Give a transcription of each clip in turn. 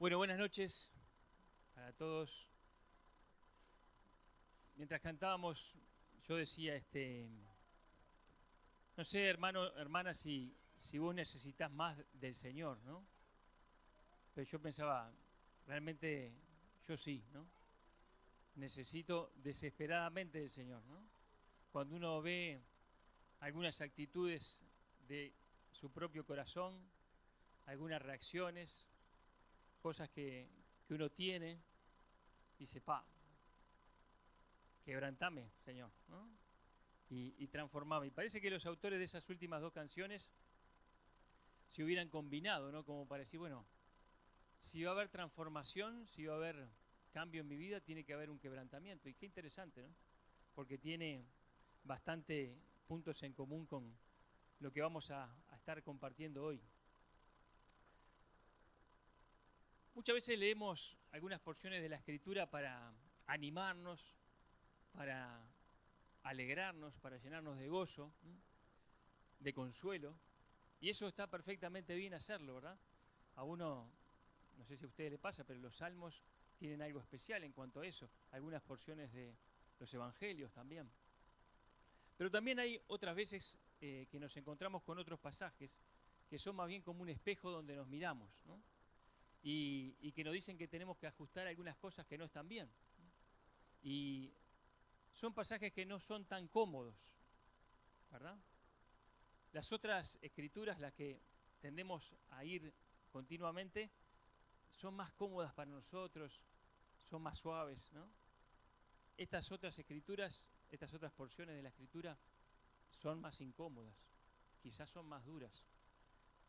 Bueno, buenas noches para todos. Mientras cantábamos, yo decía, no sé, hermano, hermana, si vos necesitas más del Señor, ¿no? Pero yo pensaba, realmente yo sí, ¿no? Necesito desesperadamente del Señor, ¿no? Cuando uno ve algunas actitudes de su propio corazón, algunas reacciones, cosas que uno tiene, dice, quebrantame, Señor, ¿no? Y transformame. Y parece que los autores de esas últimas dos canciones se hubieran combinado, ¿no? Como para decir, bueno, si va a haber transformación, si va a haber cambio en mi vida, tiene que haber un quebrantamiento. Y qué interesante, ¿no? Porque tiene bastante puntos en común con lo que vamos a estar compartiendo hoy. Muchas veces leemos algunas porciones de la Escritura para animarnos, para alegrarnos, para llenarnos de gozo, ¿no? De consuelo. Y eso está perfectamente bien hacerlo, ¿verdad? A uno, no sé si a ustedes les pasa, pero los salmos tienen algo especial en cuanto a eso. Algunas porciones de los evangelios también. Pero también hay otras veces que nos encontramos con otros pasajes que son más bien como un espejo donde nos miramos, ¿no? Y que nos dicen que tenemos que ajustar algunas cosas que no están bien. Y son pasajes que no son tan cómodos, ¿verdad? Las otras escrituras, las que tendemos a ir continuamente, son más cómodas para nosotros, son más suaves, ¿no? Estas otras escrituras, estas otras porciones de la escritura son más incómodas, quizás son más duras,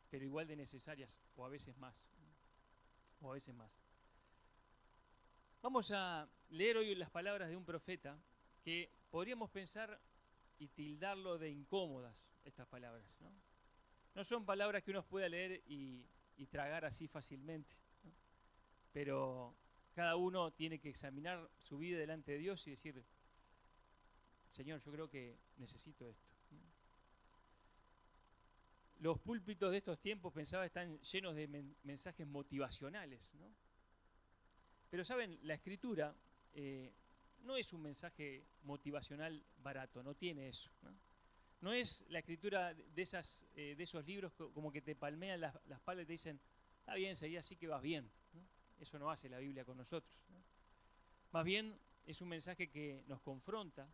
pero igual de necesarias, o a veces más, o a veces más. Vamos a leer hoy las palabras de un profeta que podríamos pensar y tildarlo de incómodas, estas palabras, ¿no? No son palabras que uno pueda leer y tragar así fácilmente, ¿no? Pero cada uno tiene que examinar su vida delante de Dios y decir, Señor, yo creo que necesito esto. Los púlpitos de estos tiempos, pensaba, están llenos de mensajes motivacionales, ¿no? Pero saben, la escritura no es un mensaje motivacional barato, no tiene eso, ¿no? No es la escritura de esos libros como que te palmean las espaldas y te dicen, está bien, seguí así que vas bien, ¿no? Eso no hace la Biblia con nosotros, ¿no? Más bien es un mensaje que nos confronta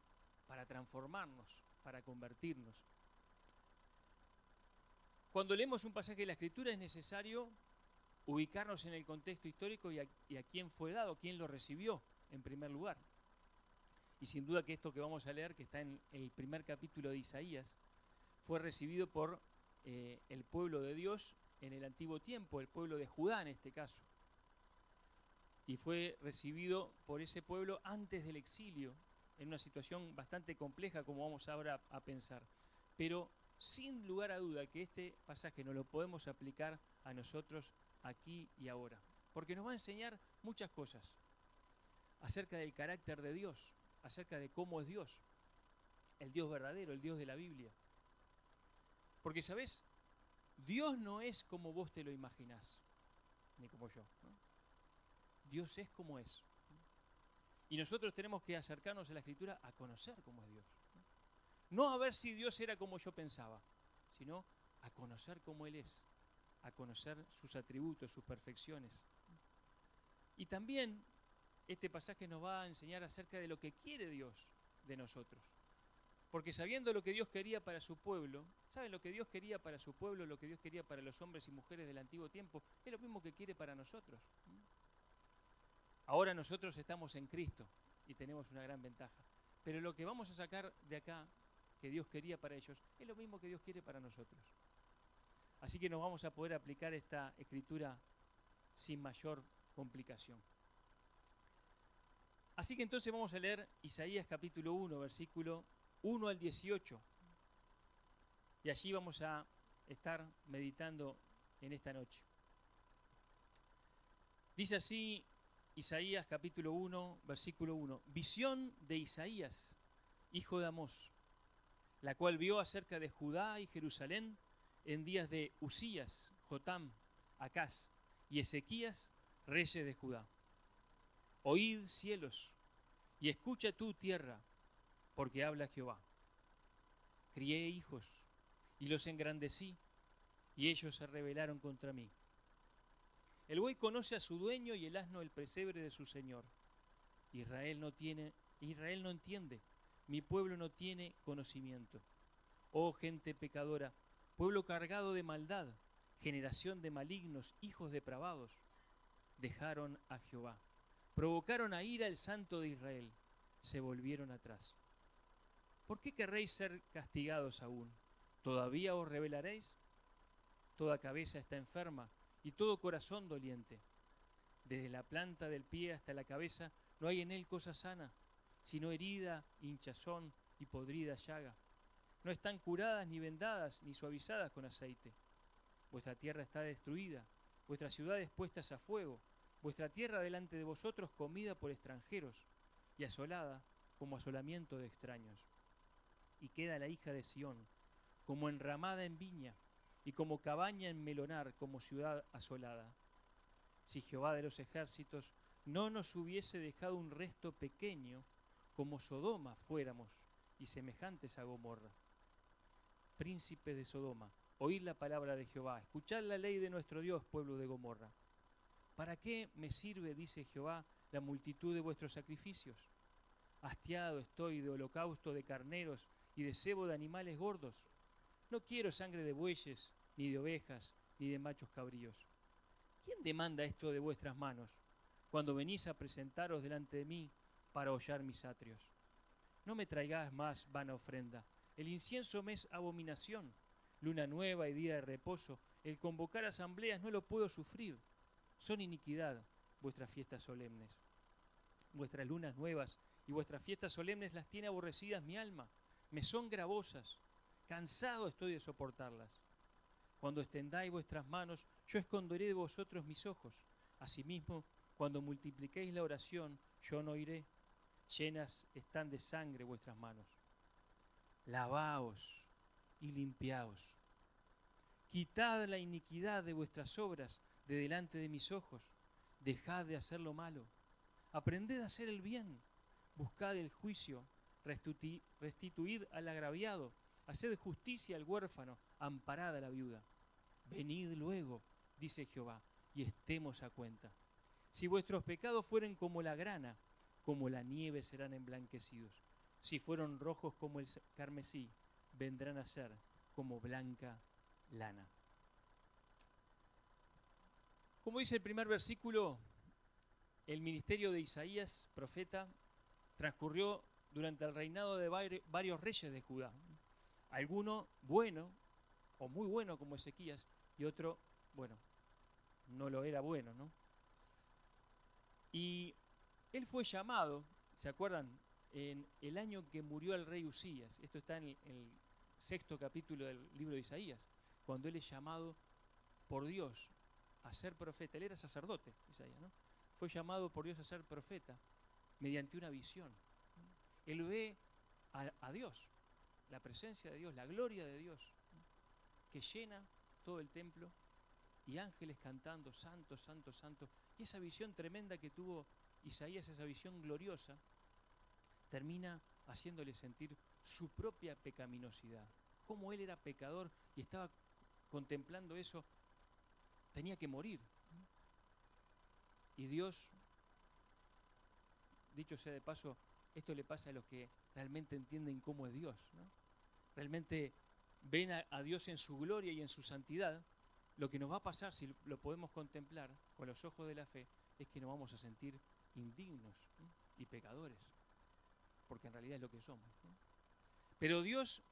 para transformarnos, para convertirnos. Cuando leemos un pasaje de la Escritura es necesario ubicarnos en el contexto histórico y a quién fue dado, quién lo recibió en primer lugar. Y sin duda que esto que vamos a leer, que está en el primer capítulo de Isaías, fue recibido por el pueblo de Dios en el antiguo tiempo, el pueblo de Judá en este caso. Y fue recibido por ese pueblo antes del exilio, en una situación bastante compleja como vamos ahora a pensar. Pero sin lugar a duda que este pasaje no lo podemos aplicar a nosotros aquí y ahora, porque nos va a enseñar muchas cosas acerca del carácter de Dios, acerca de cómo es Dios, el Dios verdadero, el Dios de la Biblia. Porque, ¿sabés? Dios no es como vos te lo imaginás, ni como yo, ¿no? Dios es como es. Y nosotros tenemos que acercarnos a la Escritura a conocer cómo es Dios. No a ver si Dios era como yo pensaba, sino a conocer cómo Él es, a conocer sus atributos, sus perfecciones. Y también este pasaje nos va a enseñar acerca de lo que quiere Dios de nosotros. Porque sabiendo lo que Dios quería para su pueblo, ¿saben lo que Dios quería para su pueblo, lo que Dios quería para los hombres y mujeres del antiguo tiempo? Es lo mismo que quiere para nosotros. Ahora nosotros estamos en Cristo y tenemos una gran ventaja. Pero lo que vamos a sacar de acá, que Dios quería para ellos, es lo mismo que Dios quiere para nosotros. Así que nos vamos a poder aplicar esta escritura sin mayor complicación. Así que entonces vamos a leer Isaías capítulo 1, versículo 1 al 18. Y allí vamos a estar meditando en esta noche. Dice así Isaías capítulo 1, versículo 1. Visión de Isaías, hijo de Amós, la cual vio acerca de Judá y Jerusalén en días de Usías, Jotam, Acaz y Ezequías, reyes de Judá. Oíd, cielos, y escucha tú, tierra, porque habla Jehová. Crié hijos, y los engrandecí, y ellos se rebelaron contra mí. El buey conoce a su dueño, y el asno el pesebre de su señor. Israel no entiende, mi pueblo no tiene conocimiento. Oh gente pecadora, pueblo cargado de maldad, generación de malignos, hijos depravados, dejaron a Jehová, provocaron a ira al Santo de Israel, se volvieron atrás. ¿Por qué querréis ser castigados aún? ¿Todavía os rebelaréis? Toda cabeza está enferma y todo corazón doliente. Desde la planta del pie hasta la cabeza no hay en él cosa sana, sino herida, hinchazón y podrida llaga. No están curadas ni vendadas ni suavizadas con aceite. Vuestra tierra está destruida, vuestras ciudades puestas a fuego, vuestra tierra delante de vosotros comida por extranjeros y asolada como asolamiento de extraños. Y queda la hija de Sión como enramada en viña y como cabaña en melonar, como ciudad asolada. Si Jehová de los ejércitos no nos hubiese dejado un resto pequeño, como Sodoma fuéramos y semejantes a Gomorra. Príncipes de Sodoma, oíd la palabra de Jehová, escuchad la ley de nuestro Dios, pueblo de Gomorra. ¿Para qué me sirve, dice Jehová, la multitud de vuestros sacrificios? Hastiado estoy de holocausto de carneros y de cebo de animales gordos. No quiero sangre de bueyes, ni de ovejas, ni de machos cabríos. ¿Quién demanda esto de vuestras manos, cuando venís a presentaros delante de mí para hollar mis atrios? No me traigáis más vana ofrenda. El incienso me es abominación. Luna nueva y día de reposo, el convocar asambleas no lo puedo sufrir. Son iniquidad vuestras fiestas solemnes. Vuestras lunas nuevas y vuestras fiestas solemnes las tiene aborrecidas mi alma. Me son gravosas. Cansado estoy de soportarlas. Cuando extendáis vuestras manos, yo esconderé de vosotros mis ojos. Asimismo, cuando multipliquéis la oración, yo no oiré. Llenas están de sangre vuestras manos. Lavaos y limpiaos. Quitad la iniquidad de vuestras obras de delante de mis ojos. Dejad de hacer lo malo. Aprended a hacer el bien. Buscad el juicio. Restituid al agraviado. Haced justicia al huérfano. Amparad a la viuda. Venid luego, dice Jehová, y estemos a cuenta. Si vuestros pecados fueren como la grana, como la nieve serán emblanquecidos. Si fueron rojos como el carmesí, vendrán a ser como blanca lana. Como dice el primer versículo, el ministerio de Isaías, profeta, transcurrió durante el reinado de varios reyes de Judá. Alguno bueno, o muy bueno como Ezequías, y otro, bueno, no lo era bueno, ¿no? Y él fue llamado, ¿se acuerdan? En el año que murió el rey Usías. Esto está en el 6º capítulo del libro de Isaías, cuando él es llamado por Dios a ser profeta. Él era sacerdote, Isaías, ¿no? Fue llamado por Dios a ser profeta mediante una visión. Él ve a Dios, la presencia de Dios, la gloria de Dios, que llena todo el templo y ángeles cantando, santo, santo, santo. Y esa visión tremenda que tuvo Isaías, esa visión gloriosa, termina haciéndole sentir su propia pecaminosidad. Cómo él era pecador y estaba contemplando eso, tenía que morir. Y Dios, dicho sea de paso, esto le pasa a los que realmente entienden cómo es Dios, ¿no? Realmente ven a Dios en su gloria y en su santidad. Lo que nos va a pasar, si lo podemos contemplar con los ojos de la fe, es que nos vamos a sentir indignos, ¿no? Y pecadores, porque en realidad es lo que somos, ¿no? Pero Dios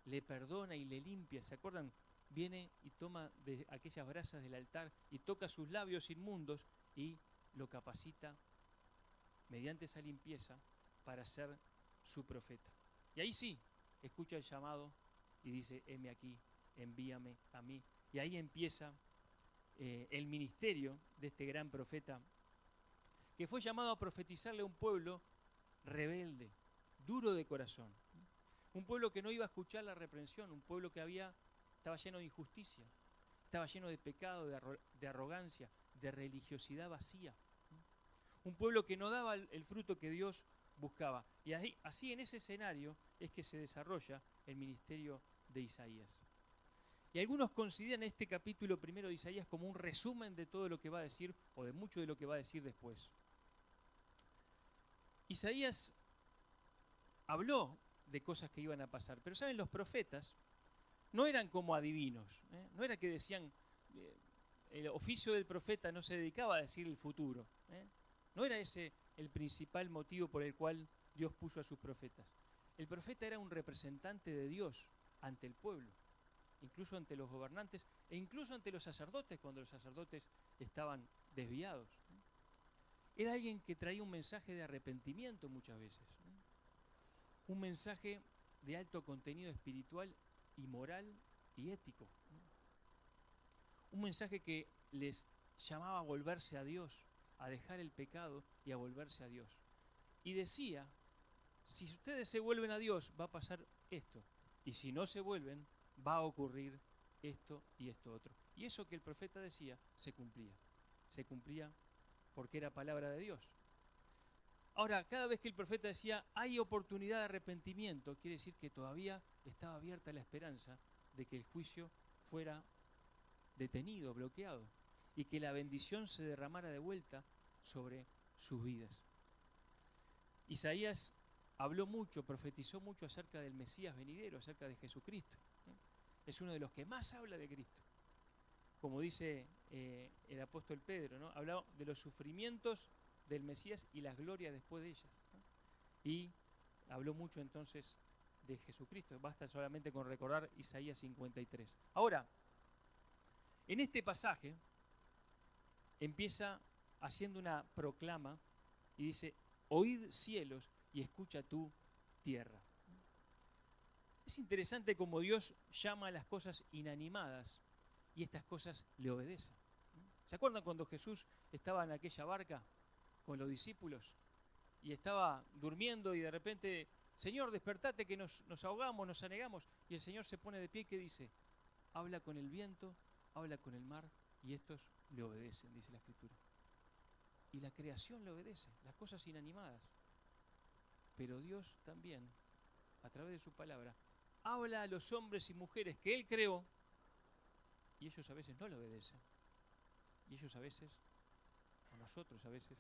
le perdona y le limpia. ¿Se acuerdan? Viene y toma de aquellas brasas del altar y toca sus labios inmundos y lo capacita mediante esa limpieza para ser su profeta. Y ahí sí, escucha el llamado y dice, heme aquí, envíame a mí. Y ahí empieza el ministerio de este gran profeta, que fue llamado a profetizarle a un pueblo rebelde, duro de corazón. Un pueblo que no iba a escuchar la reprensión, un pueblo que estaba lleno de injusticia, estaba lleno de pecado, de arrogancia, de religiosidad vacía. Un pueblo que no daba el fruto que Dios buscaba. Y así en ese escenario es que se desarrolla el ministerio de Isaías. Y algunos consideran este capítulo primero de Isaías como un resumen de todo lo que va a decir, o de mucho de lo que va a decir después. Isaías habló de cosas que iban a pasar, pero saben, los profetas no eran como adivinos, no era que decían, el oficio del profeta no se dedicaba a decir el futuro, no era ese el principal motivo por el cual Dios puso a sus profetas. El profeta era un representante de Dios ante el pueblo, incluso ante los gobernantes e incluso ante los sacerdotes cuando los sacerdotes estaban desviados. Era alguien que traía un mensaje de arrepentimiento muchas veces, un mensaje de alto contenido espiritual y moral y ético, un mensaje que les llamaba a volverse a Dios, a dejar el pecado y a volverse a Dios. Y decía, si ustedes se vuelven a Dios va a pasar esto, y si no se vuelven va a ocurrir esto y esto otro. Y eso que el profeta decía se cumplía porque era palabra de Dios. Ahora, cada vez que el profeta decía hay oportunidad de arrepentimiento, quiere decir que todavía estaba abierta la esperanza de que el juicio fuera detenido, bloqueado, y que la bendición se derramara de vuelta sobre sus vidas. Isaías habló mucho, profetizó mucho acerca del Mesías venidero, acerca de Jesucristo. Es uno de los que más habla de Cristo. Como dice el apóstol Pedro, ¿no? Habló de los sufrimientos del Mesías y las glorias después de ellas, ¿no? Y habló mucho entonces de Jesucristo. Basta solamente con recordar Isaías 53. Ahora, en este pasaje empieza haciendo una proclama y dice, oíd cielos y escucha tú tierra. Es interesante cómo Dios llama a las cosas inanimadas y estas cosas le obedecen. ¿Se acuerdan cuando Jesús estaba en aquella barca con los discípulos y estaba durmiendo y de repente, Señor, despertate que nos ahogamos, nos anegamos? Y el Señor se pone de pie, ¿qué dice? Habla con el viento, habla con el mar y estos le obedecen, dice la Escritura. Y la creación le obedece, las cosas inanimadas. Pero Dios también, a través de su palabra, habla a los hombres y mujeres que Él creó y ellos a veces no le obedecen. Y ellos a veces, o nosotros a veces,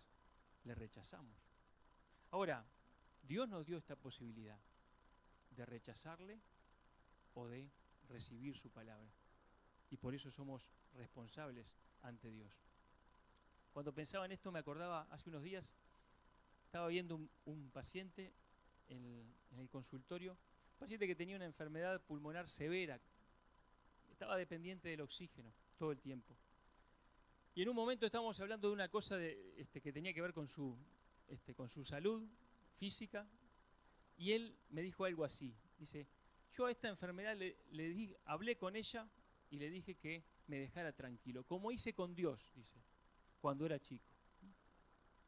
le rechazamos. Ahora, Dios nos dio esta posibilidad de rechazarle o de recibir su palabra. Y por eso somos responsables ante Dios. Cuando pensaba en esto me acordaba, hace unos días, estaba viendo un paciente en el consultorio, un paciente que tenía una enfermedad pulmonar severa, estaba dependiente del oxígeno todo el tiempo. Y en un momento estábamos hablando de una cosa que tenía que ver con su salud física, y él me dijo algo así, dice, yo a esta enfermedad hablé con ella y le dije que me dejara tranquilo, como hice con Dios, dice, cuando era chico,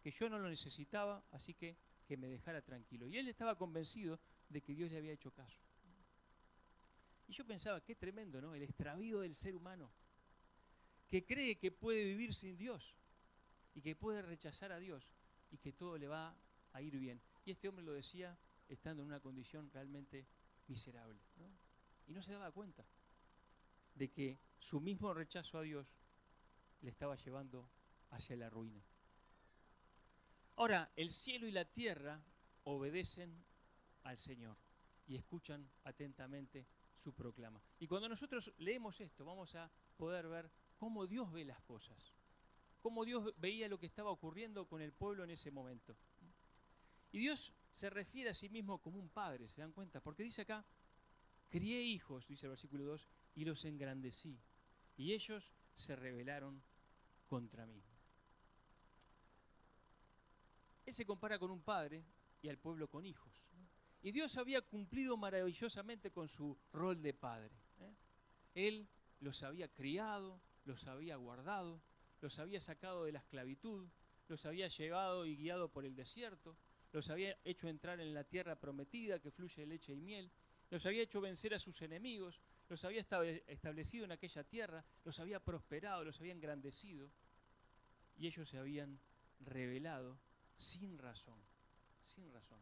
que yo no lo necesitaba, así que me dejara tranquilo. Y él estaba convencido de que Dios le había hecho caso. Y yo pensaba, qué tremendo, ¿no? El extravío del ser humano, que cree que puede vivir sin Dios y que puede rechazar a Dios y que todo le va a ir bien. Y este hombre lo decía estando en una condición realmente miserable, ¿no? Y no se daba cuenta de que su mismo rechazo a Dios le estaba llevando hacia la ruina. Ahora, el cielo y la tierra obedecen al Señor y escuchan atentamente su proclama. Y cuando nosotros leemos esto, vamos a poder ver cómo Dios ve las cosas, cómo Dios veía lo que estaba ocurriendo con el pueblo en ese momento. Y Dios se refiere a sí mismo como un padre, ¿se dan cuenta? Porque dice acá, crié hijos, dice el versículo 2, y los engrandecí, y ellos se rebelaron contra mí. Él se compara con un padre y al pueblo con hijos, ¿no? Y Dios había cumplido maravillosamente con su rol de padre, Él los había criado, los había guardado, los había sacado de la esclavitud, los había llevado y guiado por el desierto, los había hecho entrar en la tierra prometida que fluye leche y miel, los había hecho vencer a sus enemigos, los había establecido en aquella tierra, los había prosperado, los había engrandecido. y ellos se habían rebelado sin razón, sin razón.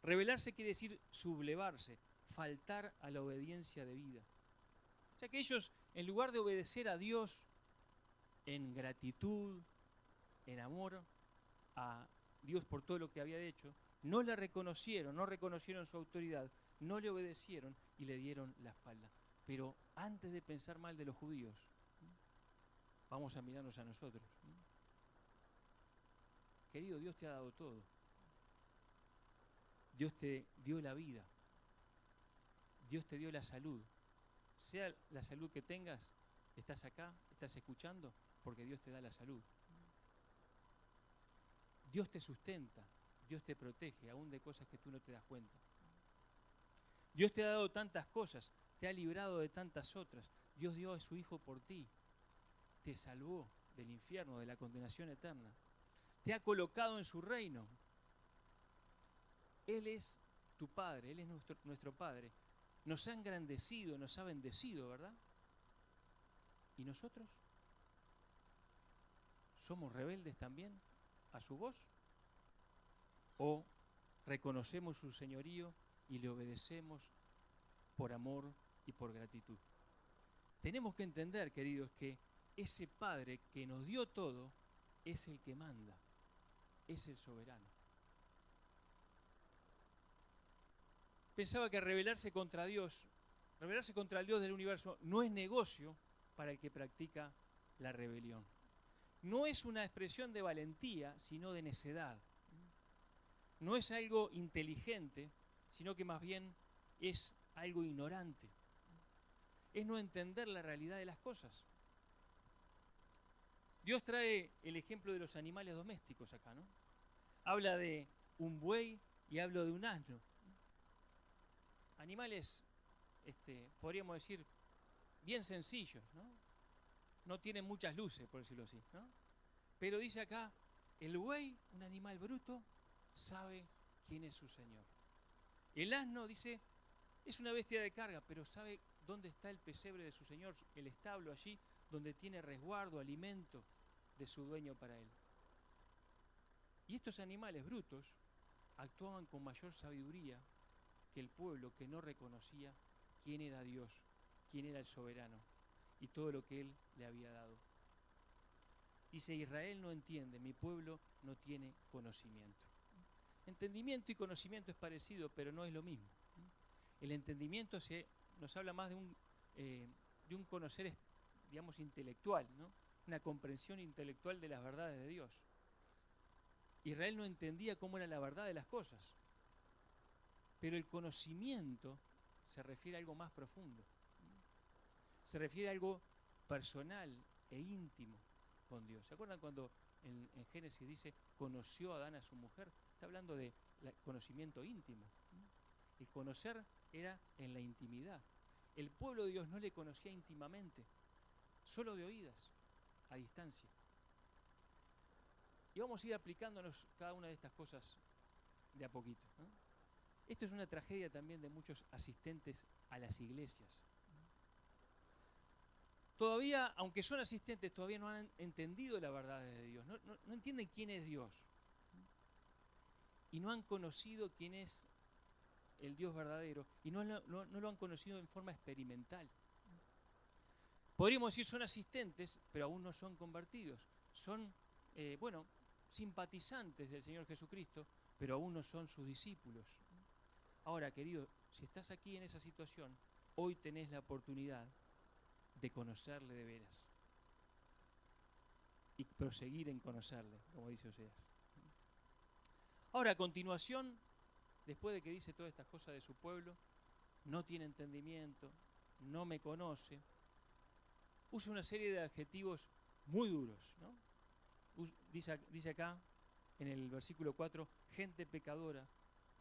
Rebelarse quiere decir sublevarse, faltar a la obediencia debida. O sea que ellos, en lugar de obedecer a Dios en gratitud, en amor a Dios por todo lo que había hecho, no le reconocieron, no reconocieron su autoridad, no le obedecieron y le dieron la espalda. Pero antes de pensar mal de los judíos, vamos a mirarnos a nosotros. Querido, Dios te ha dado todo. Dios te dio la vida. Dios te dio la salud. Sea la salud que tengas, estás acá, estás escuchando, porque Dios te da la salud. Dios te sustenta, Dios te protege, aún de cosas que tú no te das cuenta. Dios te ha dado tantas cosas, te ha librado de tantas otras. Dios dio a su Hijo por ti, te salvó del infierno, de la condenación eterna. Te ha colocado en su reino. Él es tu Padre, Él es nuestro Padre. Nos ha engrandecido, nos ha bendecido, ¿verdad? ¿Y nosotros? ¿Somos rebeldes también a su voz? ¿O reconocemos su señorío y le obedecemos por amor y por gratitud? Tenemos que entender, queridos, que ese Padre que nos dio todo es el que manda, es el soberano. Pensaba que rebelarse contra Dios, rebelarse contra el Dios del universo, no es negocio para el que practica la rebelión. No es una expresión de valentía, sino de necedad. No es algo inteligente, sino que más bien es algo ignorante. Es no entender la realidad de las cosas. Dios trae el ejemplo de los animales domésticos acá, ¿no? Habla de un buey y habla de un asno. Animales, podríamos decir, bien sencillos, ¿no? No tienen muchas luces, por decirlo así, ¿no? Pero dice acá, el buey, un animal bruto, sabe quién es su señor. El asno, dice, es una bestia de carga, pero sabe dónde está el pesebre de su señor, el establo allí, donde tiene resguardo, alimento de su dueño para él. Y estos animales brutos actuaban con mayor sabiduría que el pueblo que no reconocía quién era Dios, quién era el soberano y todo lo que él le había dado. Dice, Israel no entiende, mi pueblo no tiene conocimiento. Entendimiento y conocimiento es parecido, pero no es lo mismo. El entendimiento nos habla más de un conocer, digamos, intelectual, ¿no? Una comprensión intelectual de las verdades de Dios. Israel no entendía cómo era la verdad de las cosas, pero el conocimiento se refiere a algo más profundo. Se refiere a algo personal e íntimo con Dios. ¿Se acuerdan cuando en Génesis dice, conoció a Adán a su mujer? Está hablando de conocimiento íntimo. El conocer era en la intimidad. El pueblo de Dios no le conocía íntimamente, solo de oídas, a distancia. Y vamos a ir aplicándonos cada una de estas cosas de a poquito, ¿no? Esto es una tragedia también de muchos asistentes a las iglesias. Todavía, aunque son asistentes, todavía no han entendido la verdad de Dios, no entienden quién es Dios. Y no han conocido quién es el Dios verdadero, y no lo han conocido en forma experimental. Podríamos decir son asistentes, pero aún no son convertidos. Son, simpatizantes del Señor Jesucristo, pero aún no son sus discípulos. Ahora, querido, si estás aquí en esa situación, hoy tenés la oportunidad de conocerle de veras y proseguir en conocerle, como dice Oseas. Ahora, a continuación, después de que dice todas estas cosas de su pueblo, no tiene entendimiento, no me conoce, usa una serie de adjetivos muy duros, ¿no? Dice acá, en el versículo 4, gente pecadora,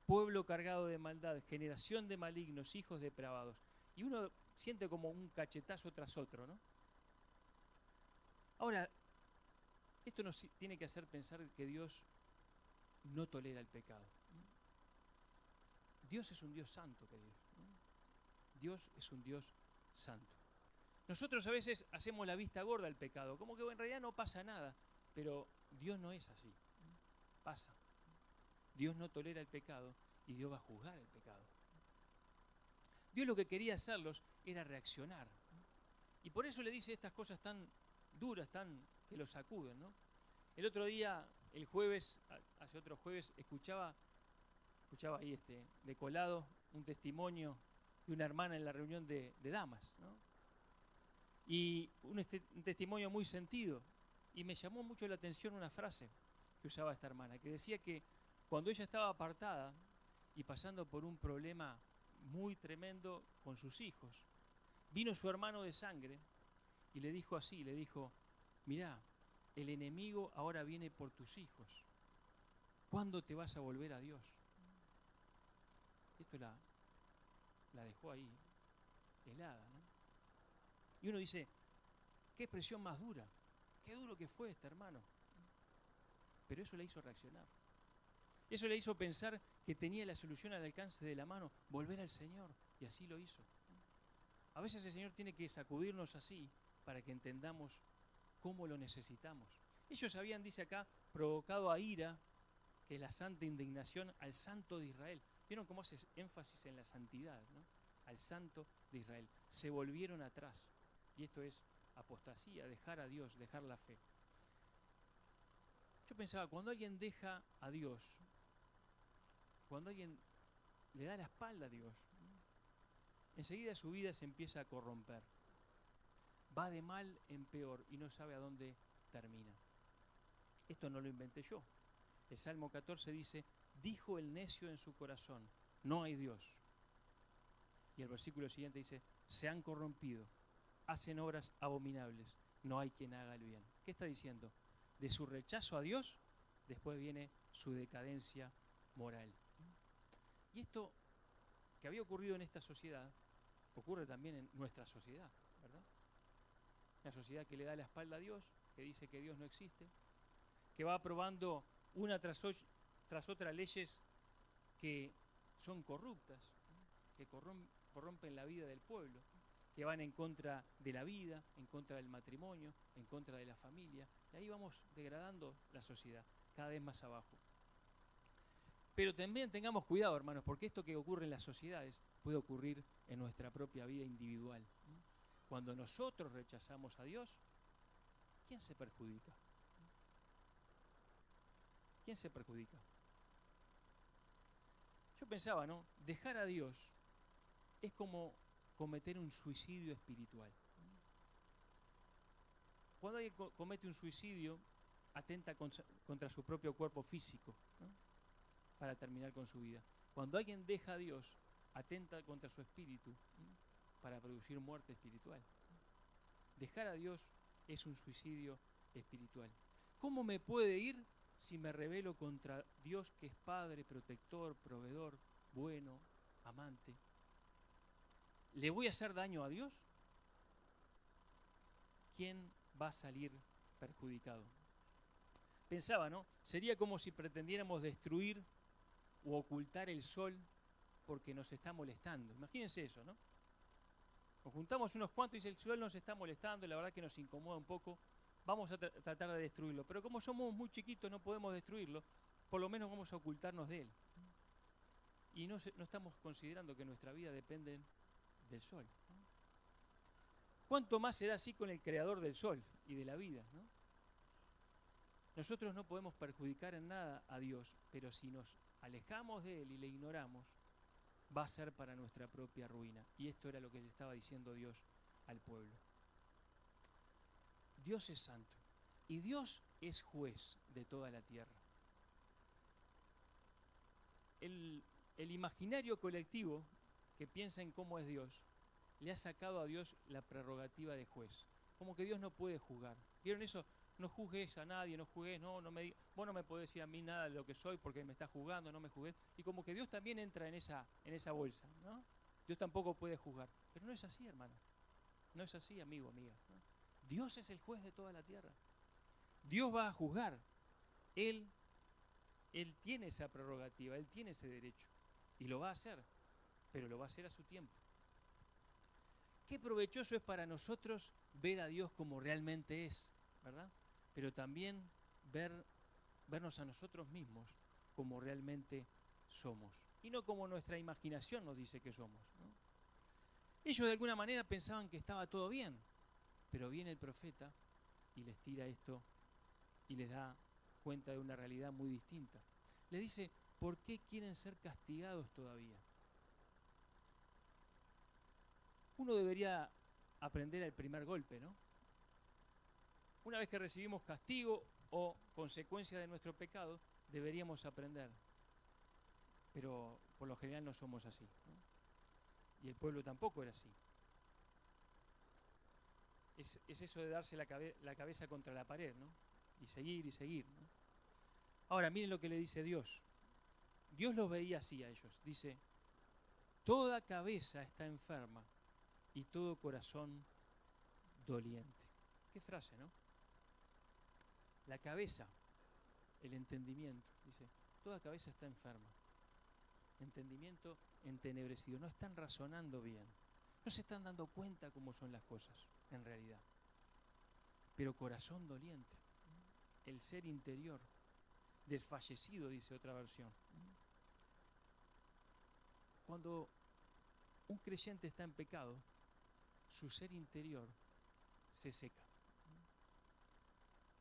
pueblo cargado de maldad, generación de malignos, hijos depravados. Y uno siente como un cachetazo tras otro, ¿no? Ahora, esto nos tiene que hacer pensar que Dios no tolera el pecado. Dios es un Dios santo, queridos, ¿no? Dios es un Dios santo. Nosotros a veces hacemos la vista gorda al pecado, como que en realidad no pasa nada, pero Dios no es así. Pasa. Dios no tolera el pecado y Dios va a juzgar el pecado. Dios lo que quería hacerlos era reaccionar. Y por eso le dice estas cosas tan duras, tan que lo sacuden, ¿no? El otro día, el jueves, hace otro jueves, escuchaba ahí de colado un testimonio de una hermana en la reunión de damas, ¿no? Y un testimonio muy sentido. Y me llamó mucho la atención una frase que usaba esta hermana, que decía que cuando ella estaba apartada y pasando por un problema muy tremendo con sus hijos, vino su hermano de sangre y le dijo así, le dijo, mirá, el enemigo ahora viene por tus hijos. ¿Cuándo te vas a volver a Dios? Esto la dejó ahí helada, ¿no? Y uno dice, qué expresión más dura, qué duro que fue este hermano. Pero eso le hizo reaccionar. Eso le hizo pensar que tenía la solución al alcance de la mano, volver al Señor, y así lo hizo. A veces el Señor tiene que sacudirnos así para que entendamos cómo lo necesitamos. Ellos habían, dice acá, provocado a ira, que es la santa indignación, al Santo de Israel. ¿Vieron cómo hace énfasis en la santidad, ¿no? Al Santo de Israel. Se volvieron atrás. Y esto es apostasía, dejar a Dios, dejar la fe. Yo pensaba, cuando alguien deja a Dios, cuando alguien le da la espalda a Dios, enseguida su vida se empieza a corromper. Va de mal en peor y no sabe a dónde termina. Esto no lo inventé yo. El Salmo 14 dice, dijo el necio en su corazón, no hay Dios. Y el versículo siguiente dice, se han corrompido, hacen obras abominables, no hay quien haga el bien. ¿Qué está diciendo? De su rechazo a Dios, después viene su decadencia moral. Y esto que había ocurrido en esta sociedad, ocurre también en nuestra sociedad, ¿verdad? Una sociedad que le da la espalda a Dios, que dice que Dios no existe, que va aprobando una tras otra leyes que son corruptas, que corrompen la vida del pueblo, que van en contra de la vida, en contra del matrimonio, en contra de la familia. Y ahí vamos degradando la sociedad, cada vez más abajo. Pero también tengamos cuidado, hermanos, porque esto que ocurre en las sociedades puede ocurrir en nuestra propia vida individual. Cuando nosotros rechazamos a Dios, ¿quién se perjudica? ¿Quién se perjudica? Yo pensaba, ¿no? Dejar a Dios es como cometer un suicidio espiritual. Cuando alguien comete un suicidio, atenta contra su propio cuerpo físico, ¿no? Para terminar con su vida. Cuando alguien deja a Dios, atenta contra su espíritu, ¿no? Para producir muerte espiritual. Dejar a Dios es un suicidio espiritual. ¿Cómo me puede ir si me rebelo contra Dios, que es Padre, protector, proveedor, bueno, amante? ¿Le voy a hacer daño a Dios? ¿Quién va a salir perjudicado? Pensaba, ¿no? Sería como si pretendiéramos destruir o ocultar el sol porque nos está molestando. Imagínense eso, ¿no? Nos juntamos unos cuantos y dice, el sol nos está molestando, la verdad que nos incomoda un poco, vamos a tratar de destruirlo. Pero como somos muy chiquitos no podemos destruirlo, por lo menos vamos a ocultarnos de él. Y no estamos considerando que nuestra vida depende del sol, ¿no? ¿Cuánto más será así con el creador del sol y de la vida, ¿no? Nosotros no podemos perjudicar en nada a Dios, pero si nos alejamos de Él y le ignoramos, va a ser para nuestra propia ruina. Y esto era lo que le estaba diciendo Dios al pueblo. Dios es santo y Dios es juez de toda la tierra. El imaginario colectivo que piensa en cómo es Dios le ha sacado a Dios la prerrogativa de juez. Como que Dios no puede juzgar. ¿Vieron eso? No juzgues a nadie, no juzgues, vos no me podés decir a mí nada de lo que soy porque me estás juzgando, no me juzgues. Y como que Dios también entra en esa bolsa, ¿no? Dios tampoco puede juzgar. Pero no es así, hermano. No es así, amigo, amiga, ¿no? Dios es el juez de toda la tierra. Dios va a juzgar. Él tiene esa prerrogativa, Él tiene ese derecho. Y lo va a hacer, pero lo va a hacer a su tiempo. qué provechoso es para nosotros ver a Dios como realmente es, ¿verdad? Pero también vernos a nosotros mismos como realmente somos. Y no como nuestra imaginación nos dice que somos, ¿no? Ellos de alguna manera pensaban que estaba todo bien, pero viene el profeta y les tira esto y les da cuenta de una realidad muy distinta. Les dice, ¿por qué quieren ser castigados todavía? Uno debería aprender el primer golpe, ¿no? Una vez que recibimos castigo o consecuencia de nuestro pecado, deberíamos aprender. Pero por lo general no somos así, ¿no? Y el pueblo tampoco era así. Es eso de darse la cabeza contra la pared, ¿no? Y seguir, ¿no? Ahora, miren lo que le dice Dios. Dios los veía así a ellos. Dice, toda cabeza está enferma y todo corazón doliente. Qué frase, ¿no? La cabeza, el entendimiento, dice, toda cabeza está enferma. Entendimiento entenebrecido. No están razonando bien. No se están dando cuenta cómo son las cosas, en realidad. Pero corazón doliente. El ser interior. Desfallecido, dice otra versión. Cuando un creyente está en pecado, su ser interior se seca.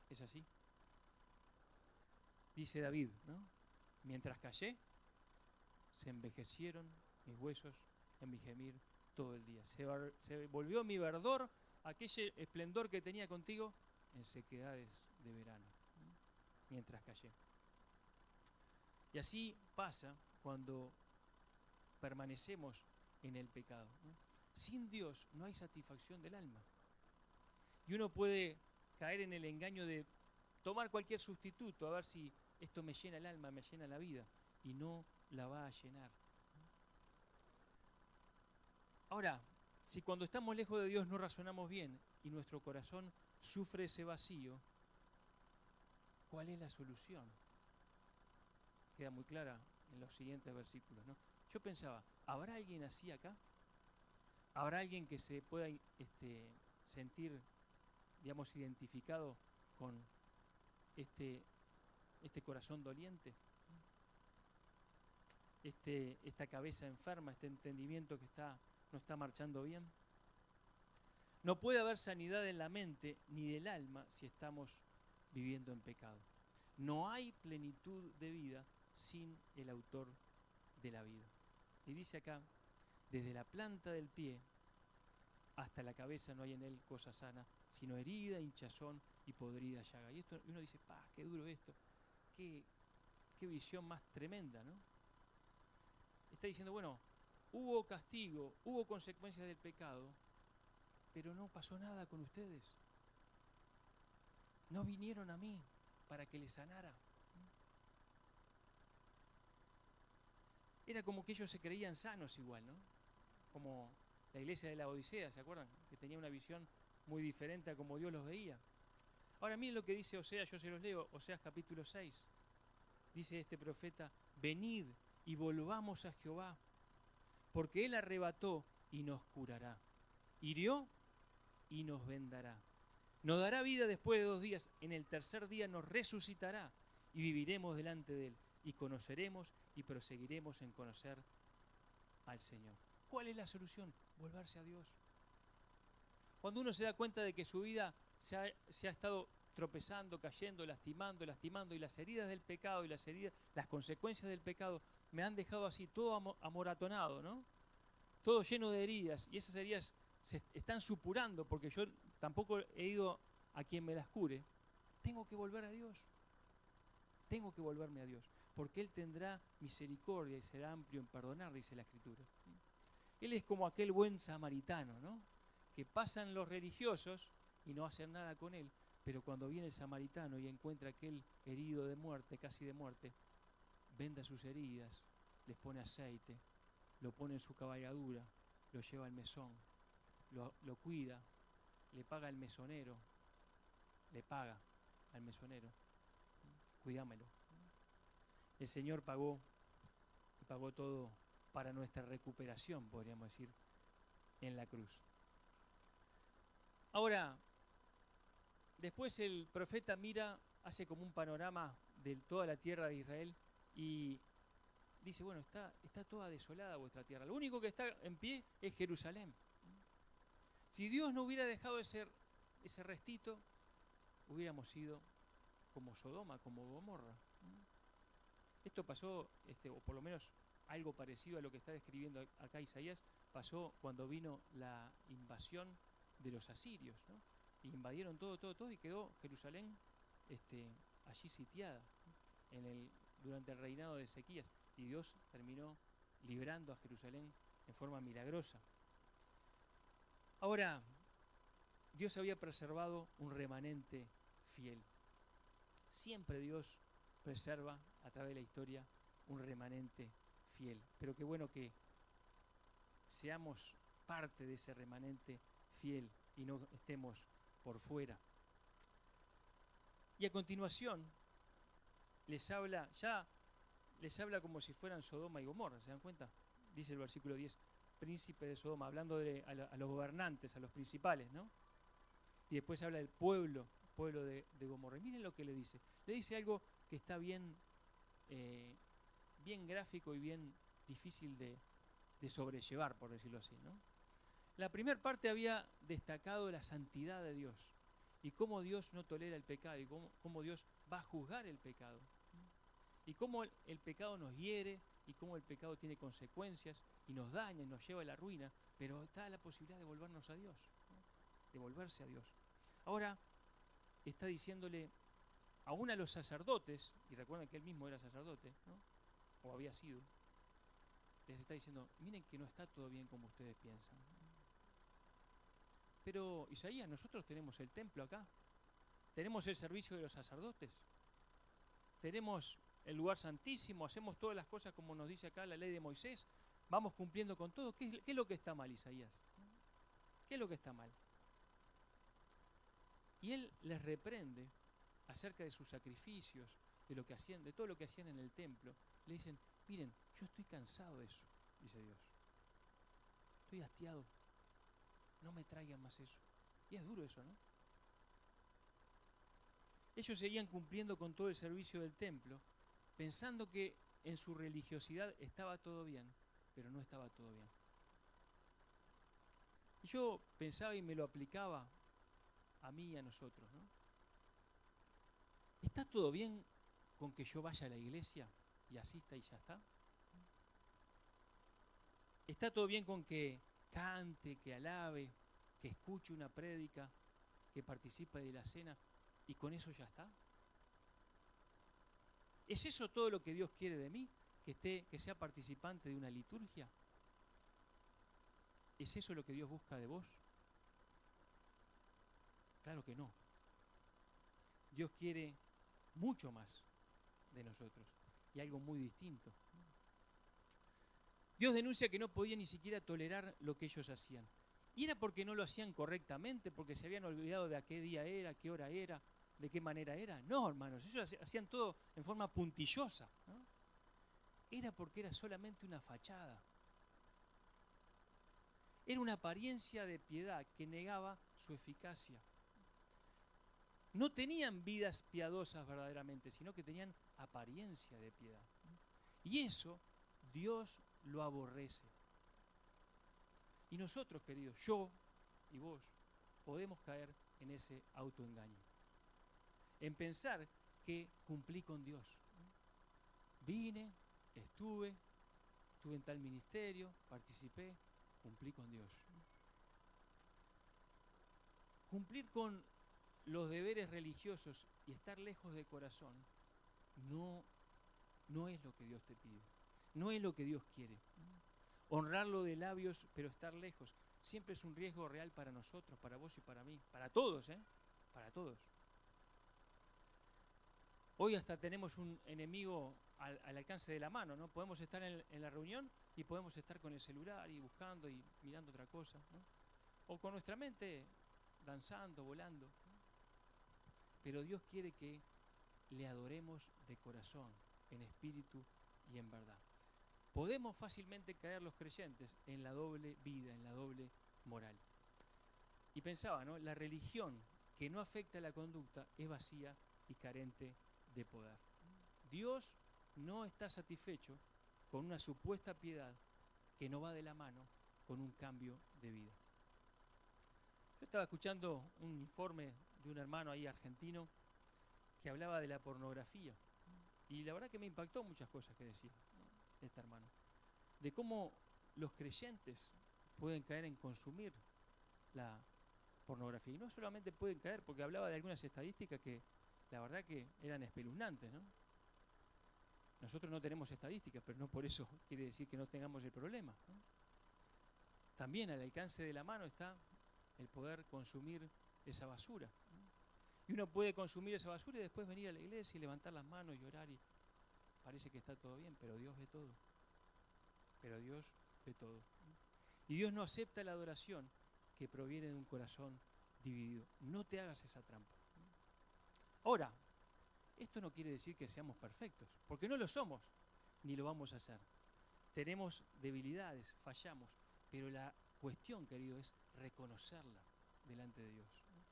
¿Es así? Dice David, ¿no? Mientras callé, se envejecieron mis huesos en mi gemir todo el día. Se volvió mi verdor, aquel esplendor que tenía contigo, en sequedades de verano, ¿no? Mientras callé. Y así pasa cuando permanecemos en el pecado, ¿no? Sin Dios no hay satisfacción del alma. Y uno puede caer en el engaño de tomar cualquier sustituto, a ver si esto me llena el alma, me llena la vida, y no la va a llenar. Ahora, si cuando estamos lejos de Dios no razonamos bien y nuestro corazón sufre ese vacío, ¿cuál es la solución? Queda muy clara en los siguientes versículos, ¿no? Yo pensaba, ¿habrá alguien así acá? ¿Habrá alguien que se pueda sentir, digamos, identificado con este corazón doliente? Esta cabeza enferma, este entendimiento que no está marchando bien. No puede haber sanidad en la mente ni del alma si estamos viviendo en pecado. No hay plenitud de vida sin el autor de la vida. Y dice acá, desde la planta del pie hasta la cabeza no hay en él cosa sana, sino herida, hinchazón y podrida llaga. Y uno dice, qué duro esto, qué visión más tremenda, ¿no? Está diciendo, bueno, hubo castigo, hubo consecuencias del pecado, pero no pasó nada con ustedes. No vinieron a mí para que les sanara. Era como que ellos se creían sanos igual, ¿no? Como la iglesia de la Odisea, ¿se acuerdan? Que tenía una visión muy diferente a como Dios los veía. Ahora miren lo que dice Oseas, yo se los leo, Oseas capítulo 6. Dice este profeta, venid y volvamos a Jehová, porque Él arrebató y nos curará, hirió y nos vendará. Nos dará vida después de 2 días, en el tercer día nos resucitará y viviremos delante de Él y conoceremos y proseguiremos en conocer al Señor. ¿Cuál es la solución? Volverse a Dios. Cuando uno se da cuenta de que su vida se ha estado tropezando, cayendo, lastimando, y las heridas del pecado y las consecuencias del pecado me han dejado así todo amoratonado, ¿no? Todo lleno de heridas, y esas heridas se están supurando porque yo tampoco he ido a quien me las cure. Tengo que volver a Dios. Tengo que volverme a Dios, porque Él tendrá misericordia y será amplio en perdonar, dice la Escritura. Él es como aquel buen samaritano, ¿no? Que pasan los religiosos y no hacen nada con él, pero cuando viene el samaritano y encuentra aquel herido de muerte, casi de muerte, venda sus heridas, les pone aceite, lo pone en su cabalgadura, lo lleva al mesón, lo cuida, le paga al mesonero, le paga al mesonero, cuídamelo. El Señor pagó todo para nuestra recuperación, podríamos decir, en la cruz. Ahora, después el profeta mira, hace como un panorama de toda la tierra de Israel y dice, bueno, está toda desolada vuestra tierra. Lo único que está en pie es Jerusalén. Si Dios no hubiera dejado ese restito, hubiéramos sido como Sodoma, como Gomorra. Esto pasó, o por lo menos algo parecido a lo que está describiendo acá Isaías, pasó cuando vino la invasión de los asirios, ¿no? Y invadieron todo, y quedó Jerusalén allí sitiada durante el reinado de Ezequías. Y Dios terminó librando a Jerusalén en forma milagrosa. Ahora, Dios había preservado un remanente fiel. Siempre Dios preserva a través de la historia un remanente fiel. Pero qué bueno que seamos parte de ese remanente fiel y no estemos por fuera. Y a continuación les habla como si fueran Sodoma y Gomorra, ¿se dan cuenta? Dice el versículo 10, príncipe de Sodoma, hablando a los gobernantes, a los principales, ¿no? Y después habla del pueblo de Gomorra. Y miren lo que le dice. Le dice algo que está bien gráfico y bien difícil de sobrellevar, por decirlo así, ¿no? La primera parte había destacado la santidad de Dios y cómo Dios no tolera el pecado y cómo Dios va a juzgar el pecado. Y cómo el pecado nos hiere y cómo el pecado tiene consecuencias y nos daña y nos lleva a la ruina, pero está la posibilidad de volvernos a Dios, ¿no? De volverse a Dios. Ahora está diciéndole aún a los sacerdotes, y recuerden que él mismo era sacerdote, ¿no? O había sido, les está diciendo, miren que no está todo bien como ustedes piensan. Pero Isaías, nosotros tenemos el templo acá, tenemos el servicio de los sacerdotes, tenemos el lugar santísimo, hacemos todas las cosas como nos dice acá la ley de Moisés, vamos cumpliendo con todo. ¿Qué es lo que está mal, Isaías? ¿Qué es lo que está mal? Y él les reprende acerca de sus sacrificios, de lo que hacían, de todo lo que hacían en el templo. Le dicen, miren, yo estoy cansado de eso, dice Dios. Estoy hastiado. No me traigan más eso. Y es duro eso, ¿no? Ellos seguían cumpliendo con todo el servicio del templo, pensando que en su religiosidad estaba todo bien, pero no estaba todo bien. Y yo pensaba y me lo aplicaba a mí y a nosotros, ¿no? ¿Está todo bien con que yo vaya a la iglesia y asista y ya está? ¿Está todo bien con que cante, que alabe, que escuche una prédica, que participe de la cena y con eso ya está? ¿Es eso todo lo que Dios quiere de mí? ¿Que sea participante de una liturgia? ¿Es eso lo que Dios busca de vos? Claro que no. Dios quiere mucho más de nosotros y algo muy distinto. Dios denuncia que no podía ni siquiera tolerar lo que ellos hacían. Y era porque no lo hacían correctamente, porque se habían olvidado de a qué día era, qué hora era, de qué manera era. No, hermanos, ellos hacían todo en forma puntillosa, ¿no? Era porque era solamente una fachada. Era una apariencia de piedad que negaba su eficacia. No tenían vidas piadosas verdaderamente, sino que tenían apariencia de piedad. Y eso Dios lo aborrece. Y nosotros, queridos, yo y vos, podemos caer en ese autoengaño. En pensar que cumplí con Dios. Vine, estuve en tal ministerio, participé, cumplí con Dios. Cumplir con los deberes religiosos y estar lejos de corazón no es lo que Dios te pide, no es lo que Dios quiere. Honrarlo de labios, pero estar lejos, siempre es un riesgo real para nosotros, para vos y para mí, para todos, para todos. Hoy hasta tenemos un enemigo al alcance de la mano, ¿no? Podemos estar en la reunión y podemos estar con el celular y buscando y mirando otra cosa, ¿no? O con nuestra mente danzando, volando, ¿no? Pero Dios quiere que le adoremos de corazón, en espíritu y en verdad. Podemos fácilmente caer los creyentes en la doble vida, en la doble moral. Y pensaba, ¿no? La religión que no afecta a la conducta es vacía y carente de poder. Dios no está satisfecho con una supuesta piedad que no va de la mano con un cambio de vida. Yo estaba escuchando un informe de un hermano ahí argentino que hablaba de la pornografía. Y la verdad que me impactó muchas cosas que decía, ¿no?, este hermano. De cómo los creyentes pueden caer en consumir la pornografía. Y no solamente pueden caer, porque hablaba de algunas estadísticas que la verdad que eran espeluznantes, ¿no? Nosotros no tenemos estadísticas, pero no por eso quiere decir que no tengamos el problema, ¿no? También al alcance de la mano está el poder consumir esa basura, ¿no? Y uno puede consumir esa basura y después venir a la iglesia y levantar las manos y orar y parece que está todo bien, pero Dios ve todo. Pero Dios ve todo, ¿no? Y Dios no acepta la adoración que proviene de un corazón dividido. No te hagas esa trampa. Ahora, esto no quiere decir que seamos perfectos, porque no lo somos, ni lo vamos a hacer. Tenemos debilidades, fallamos, pero la cuestión, querido, es reconocerla delante de Dios, ¿no?,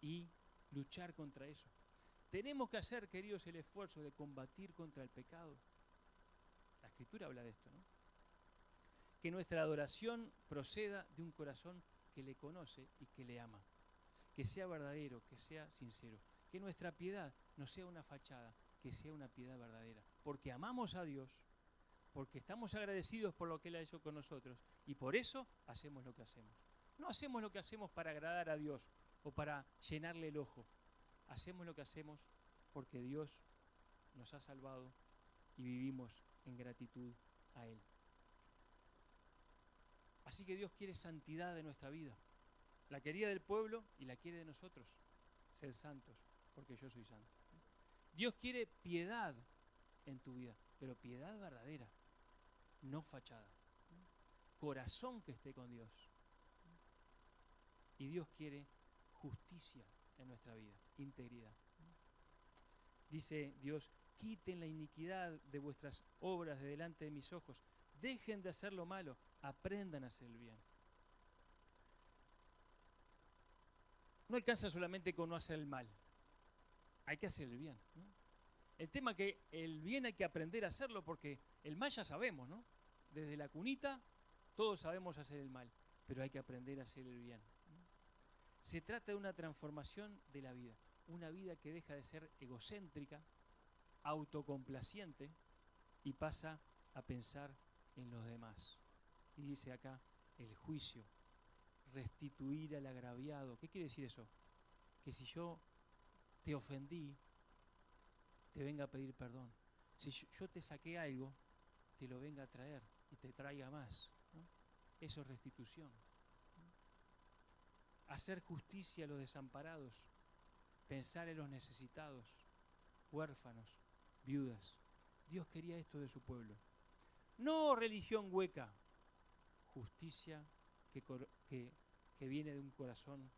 y luchar contra eso. Tenemos que hacer, queridos, el esfuerzo de combatir contra el pecado. La Escritura habla de esto, ¿no? Que nuestra adoración proceda de un corazón que le conoce y que le ama. Que sea verdadero, que sea sincero. Que nuestra piedad no sea una fachada, que sea una piedad verdadera. Porque amamos a Dios, porque estamos agradecidos por lo que Él ha hecho con nosotros y por eso hacemos lo que hacemos. No hacemos lo que hacemos para agradar a Dios o para llenarle el ojo. Hacemos lo que hacemos porque Dios nos ha salvado y vivimos en gratitud a Él. Así que Dios quiere santidad de nuestra vida. La quería del pueblo y la quiere de nosotros. Ser santos, porque yo soy santo. Dios quiere piedad en tu vida, pero piedad verdadera, no fachada. Corazón que esté con Dios. Y Dios quiere justicia en nuestra vida, integridad. Dice Dios, quiten la iniquidad de vuestras obras de delante de mis ojos. Dejen de hacer lo malo, aprendan a hacer el bien. No alcanza solamente con no hacer el mal, hay que hacer el bien, ¿no? El tema es que el bien hay que aprender a hacerlo porque el mal ya sabemos, ¿no? Desde la cunita todos sabemos hacer el mal, pero hay que aprender a hacer el bien, ¿no? Se trata de una transformación de la vida, una vida que deja de ser egocéntrica, autocomplaciente y pasa a pensar en los demás. Y dice acá el juicio, restituir al agraviado. ¿Qué quiere decir eso? Que si yo te ofendí, te venga a pedir perdón. Si yo te saqué algo, te lo venga a traer y te traiga más, ¿no? Eso es restitución. Hacer justicia a los desamparados, pensar en los necesitados, huérfanos, viudas. Dios quería esto de su pueblo. No religión hueca, justicia que viene de un corazón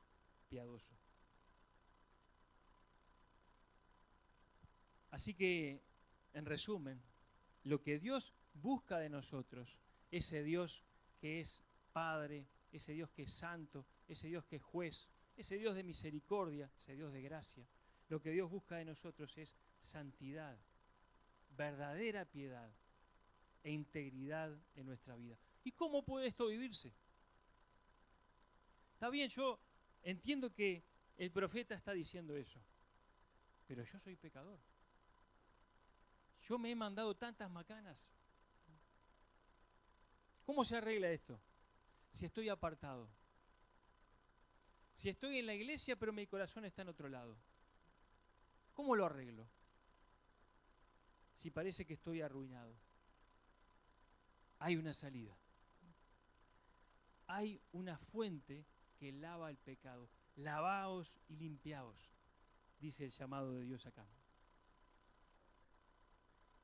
piadoso. Así que, en resumen, lo que Dios busca de nosotros, ese Dios que es Padre, ese Dios que es santo, ese Dios que es juez, ese Dios de misericordia, ese Dios de gracia, lo que Dios busca de nosotros es santidad, verdadera piedad e integridad en nuestra vida. ¿Y cómo puede esto vivirse? Está bien, yo entiendo que el profeta está diciendo eso, pero yo soy pecador. Yo me he mandado tantas macanas. ¿Cómo se arregla esto? Si estoy apartado. Si estoy en la iglesia, pero mi corazón está en otro lado. ¿Cómo lo arreglo? Si parece que estoy arruinado. Hay una salida. Hay una fuente que lava el pecado. Lavaos y limpiaos, dice el llamado de Dios acá.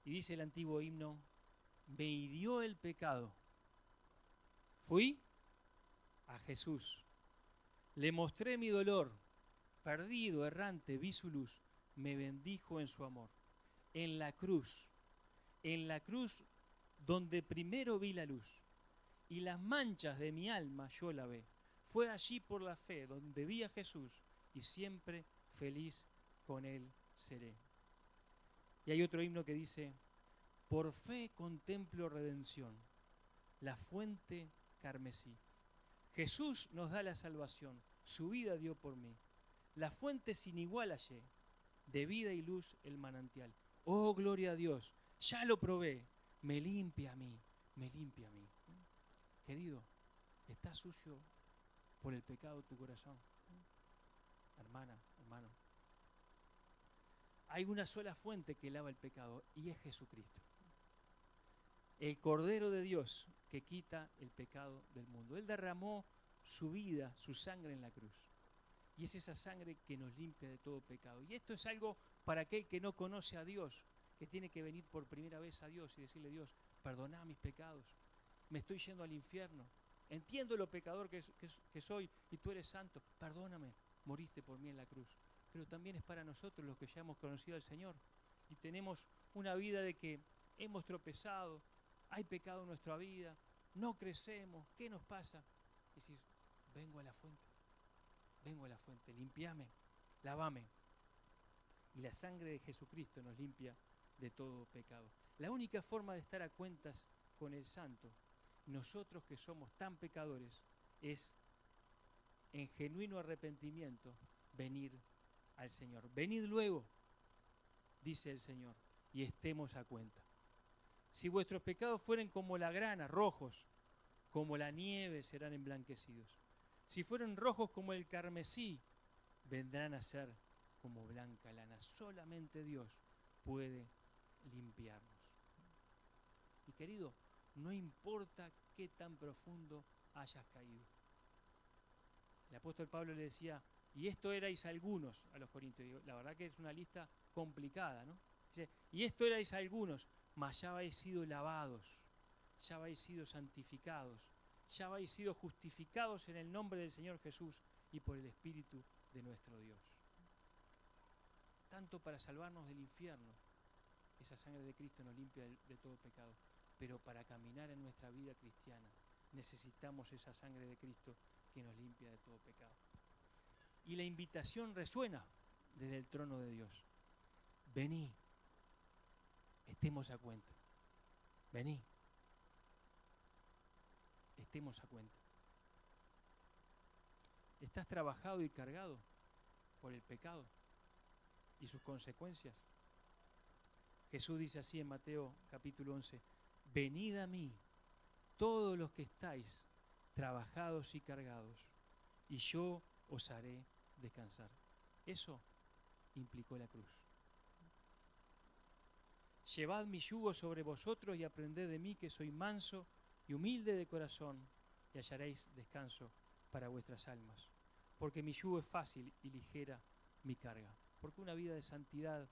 Y dice el antiguo himno, me hirió el pecado. Fui a Jesús. Le mostré mi dolor. Perdido, errante, vi su luz. Me bendijo en su amor. En la cruz donde primero vi la luz. Y las manchas de mi alma yo lavé. Fue allí por la fe donde vi a Jesús y siempre feliz con él seré. Y hay otro himno que dice, por fe contemplo redención, la fuente carmesí. Jesús nos da la salvación, su vida dio por mí. La fuente sin igual hallé, de vida y luz el manantial. Oh, gloria a Dios, ya lo probé, me limpia a mí, me limpia a mí. Querido, ¿está sucio por el pecado tu corazón? Hermana, hermano. Hay una sola fuente que lava el pecado y es Jesucristo. El Cordero de Dios que quita el pecado del mundo. Él derramó su vida, su sangre en la cruz. Y es esa sangre que nos limpia de todo pecado. Y esto es algo para aquel que no conoce a Dios, que tiene que venir por primera vez a Dios y decirle, Dios, perdona mis pecados, me estoy yendo al infierno, entiendo lo pecador que soy y tú eres santo, perdóname, moriste por mí en la cruz. Pero también es para nosotros los que ya hemos conocido al Señor y tenemos una vida de que hemos tropezado, hay pecado en nuestra vida, no crecemos, ¿qué nos pasa? Y decís, vengo a la fuente, limpiame, lavame. Y la sangre de Jesucristo nos limpia de todo pecado. La única forma de estar a cuentas con el Santo, nosotros que somos tan pecadores, es en genuino arrepentimiento venir al Señor. Venid luego, dice el Señor, y estemos a cuenta. Si vuestros pecados fueren como la grana, rojos, como la nieve serán emblanquecidos. Si fueran rojos como el carmesí, vendrán a ser como blanca lana. Solamente Dios puede limpiarnos. Y querido, no importa qué tan profundo hayas caído. El apóstol Pablo le decía, y esto erais algunos a los corintios. La verdad que es una lista complicada, ¿no? Dice, y esto erais algunos, mas ya habéis sido lavados, ya habéis sido santificados, ya habéis sido justificados en el nombre del Señor Jesús y por el Espíritu de nuestro Dios. Tanto para salvarnos del infierno, esa sangre de Cristo nos limpia de todo pecado, pero para caminar en nuestra vida cristiana necesitamos esa sangre de Cristo que nos limpia de todo pecado. Y la invitación resuena desde el trono de Dios. Vení, estemos a cuenta. Vení, estemos a cuenta. ¿Estás trabajado y cargado por el pecado y sus consecuencias? Jesús dice así en Mateo capítulo 11, venid a mí, todos los que estáis trabajados y cargados, y yo os haré descansar. Eso implicó la cruz. Llevad mi yugo sobre vosotros y aprended de mí, que soy manso y humilde de corazón, y hallaréis descanso para vuestras almas. Porque mi yugo es fácil y ligera mi carga. Porque una vida de santidad,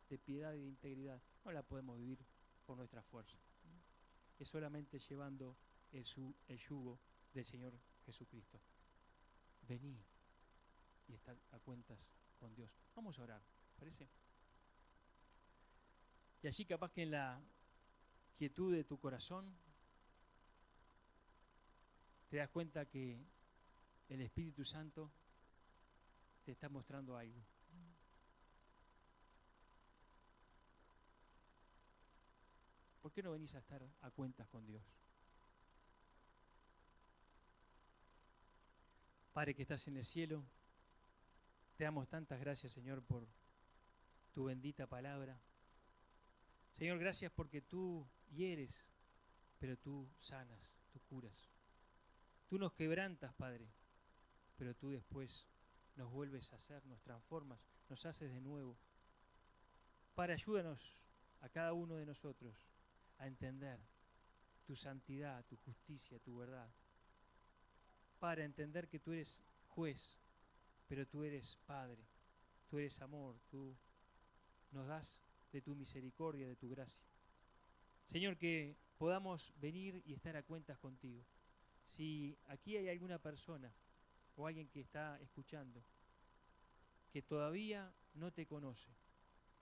de piedad y de integridad no la podemos vivir por nuestra fuerza. Es solamente llevando el yugo del Señor Jesucristo. Vení y estad a cuentas con Dios. Vamos a orar, ¿parece? Y allí capaz que en la quietud de tu corazón te das cuenta que el Espíritu Santo te está mostrando algo. ¿Por qué no venís a estar a cuentas con Dios? Padre que estás en el cielo, te damos tantas gracias, Señor, por tu bendita palabra. Señor, gracias porque tú hieres, pero tú sanas, tú curas. Tú nos quebrantas, Padre, pero tú después nos vuelves a hacer, nos transformas, nos haces de nuevo. Padre, ayúdanos a cada uno de nosotros a entender tu santidad, tu justicia, tu verdad. Para entender que tú eres juez, pero tú eres Padre, tú eres amor, tú nos das de tu misericordia, de tu gracia. Señor, que podamos venir y estar a cuentas contigo. Si aquí hay alguna persona o alguien que está escuchando que todavía no te conoce,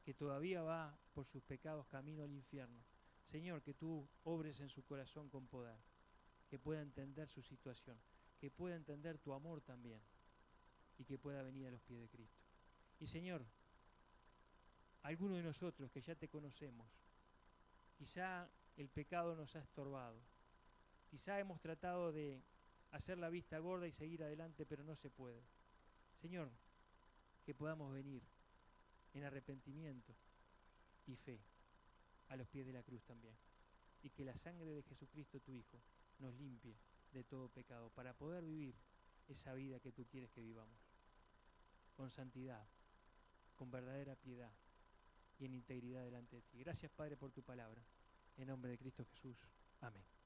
que todavía va por sus pecados camino al infierno, Señor, que tú obres en su corazón con poder, que pueda entender su situación, que pueda entender tu amor también y que pueda venir a los pies de Cristo. Y Señor, algunos de nosotros que ya te conocemos, quizá el pecado nos ha estorbado, quizá hemos tratado de hacer la vista gorda y seguir adelante, pero no se puede. Señor, que podamos venir en arrepentimiento y fe a los pies de la cruz también, y que la sangre de Jesucristo tu Hijo nos limpie de todo pecado para poder vivir esa vida que tú quieres que vivamos, con santidad, con verdadera piedad y en integridad delante de ti. Gracias, Padre, por tu palabra. En nombre de Cristo Jesús. Amén.